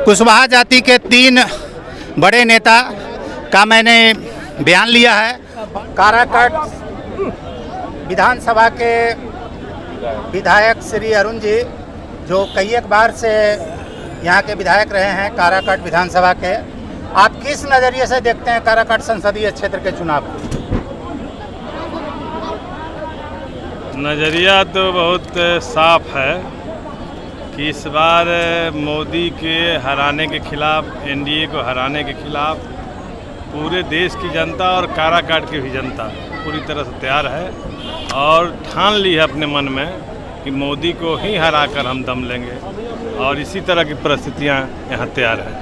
कुशवाहा जाति के 3 बड़े नेता का मैंने बयान लिया है। काराकाट विधानसभा के विधायक श्री अरुण जी, जो कई एक बार से यहाँ के विधायक रहे हैं काराकाट विधानसभा के, आप किस नज़रिए से देखते हैं काराकाट संसदीय क्षेत्र के चुनाव को? नज़रिया तो बहुत साफ है कि इस बार मोदी के हराने के खिलाफ, एनडीए को हराने के खिलाफ पूरे देश की जनता और काराकाट की भी जनता पूरी तरह से तैयार है और ठान ली है अपने मन में कि मोदी को ही हराकर हम दम लेंगे, और इसी तरह की परिस्थितियां यहाँ तैयार हैं।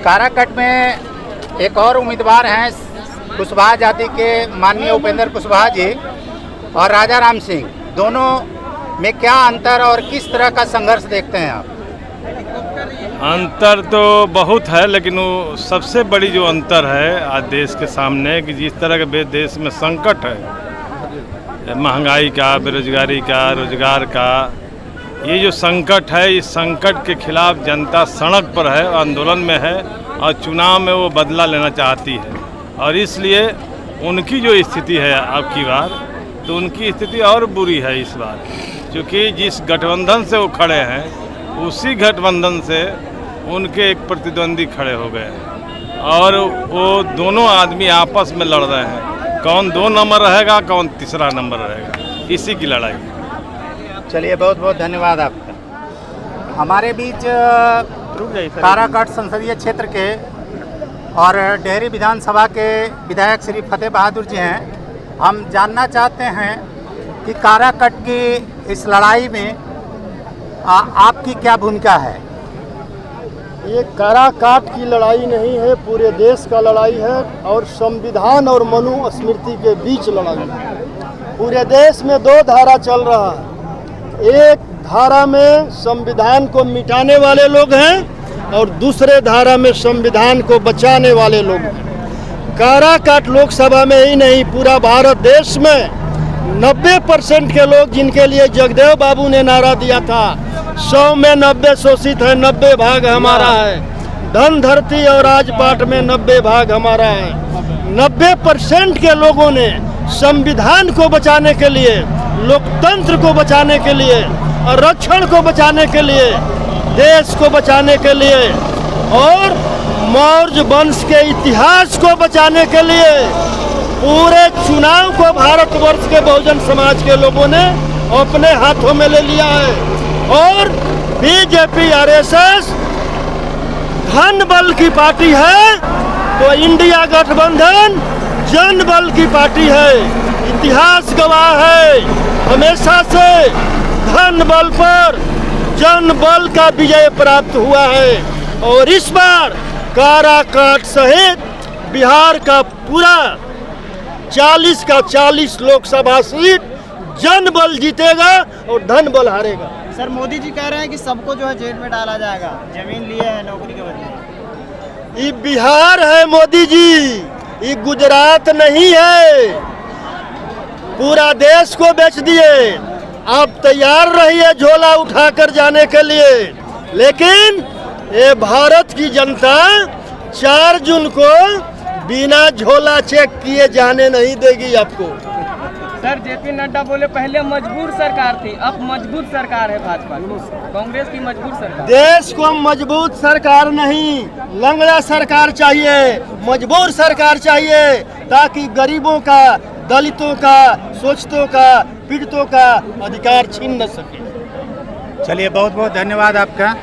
काराकाट में एक और उम्मीदवार हैं कुशवाहा जाति के माननीय उपेंद्र कुशवाहा जी और राजा राम सिंह, दोनों में क्या अंतर और किस तरह का संघर्ष देखते हैं आप? अंतर तो बहुत है, लेकिन वो सबसे बड़ी जो अंतर है आज देश के सामने कि जिस तरह के देश में संकट है, महंगाई का, बेरोजगारी का, रोजगार का, ये जो संकट है, इस संकट के खिलाफ जनता सड़क पर है, आंदोलन में है और चुनाव में वो बदला लेना चाहती है। और इसलिए उनकी जो स्थिति है अब की बार, तो उनकी स्थिति और बुरी है इस बार, क्योंकि जिस गठबंधन से वो खड़े हैं उसी गठबंधन से उनके एक प्रतिद्वंदी खड़े हो गए हैं और वो दोनों आदमी आपस में लड़ रहे हैं, कौन 2 नंबर रहेगा, कौन तीसरा नंबर रहेगा, इसी की लड़ाई। चलिए, बहुत बहुत धन्यवाद आपका। हमारे बीच काराकाट संसदीय क्षेत्र के और डेहरी विधानसभा के विधायक श्री फतेह बहादुर जी हैं। हम जानना चाहते हैं कि काराकाट की इस लड़ाई में आपकी क्या भूमिका है? ये काराकाट की लड़ाई नहीं है, पूरे देश का लड़ाई है और संविधान और मनुस्मृति के बीच लड़ाई है। पूरे देश में 2 धारा चल रहा है। एक धारा में संविधान को मिटाने वाले लोग हैं और दूसरे धारा में संविधान को बचाने वाले लोग हैं। काराकाट लोकसभा में ही नहीं, पूरा भारत देश में 90% के लोग जिनके लिए जगदेव बाबू ने नारा दिया था 100 में 90 शोषित है, 90 भाग हमारा है। धन धरती और राजपाट में 90 भाग हमारा है। 90% के लोगों ने संविधान को बचाने के लिए, लोकतंत्र को बचाने के लिए, आरक्षण को बचाने के लिए, देश को बचाने के लिए और मौर्य वंश के इतिहास को बचाने के लिए पूरे चुनाव को भारतवर्ष के बहुजन समाज के लोगों ने अपने हाथों में ले लिया है। और बीजेपी आरएसएस धन बल की पार्टी है, तो इंडिया गठबंधन जन बल की पार्टी है। इतिहास गवाह है, हमेशा से धन बल पर जन बल का विजय प्राप्त हुआ है और इस बार काराकाट सहित बिहार का पूरा 40 का 40 लोकसभा सीट जन बल जीतेगा और धन बल हारेगा। सर, मोदी जी कह रहे हैं कि सबको जो है जेल में डाला जाएगा, जमीन लिए है नौकरी के बदले। ये बिहार है मोदी जी, ये गुजरात नहीं है। पूरा देश को बेच दिए। आप तैयार रहिए झोला उठाकर जाने के लिए, लेकिन ये भारत की जनता 4 जून को बिना झोला चेक किए जाने नहीं देगी आपको। सर, जेपी नड्डा बोले पहले मजबूर सरकार थी, अब मजबूत सरकार है भाजपा, कांग्रेस की मजबूर सरकार। देश को मजबूत सरकार नहीं, लंगड़ा सरकार चाहिए, मजबूर सरकार चाहिए, ताकि गरीबों का, दलितों का, शोषितों का, पीड़ितों का अधिकार छीन न सके। चलिए, बहुत बहुत धन्यवाद आपका।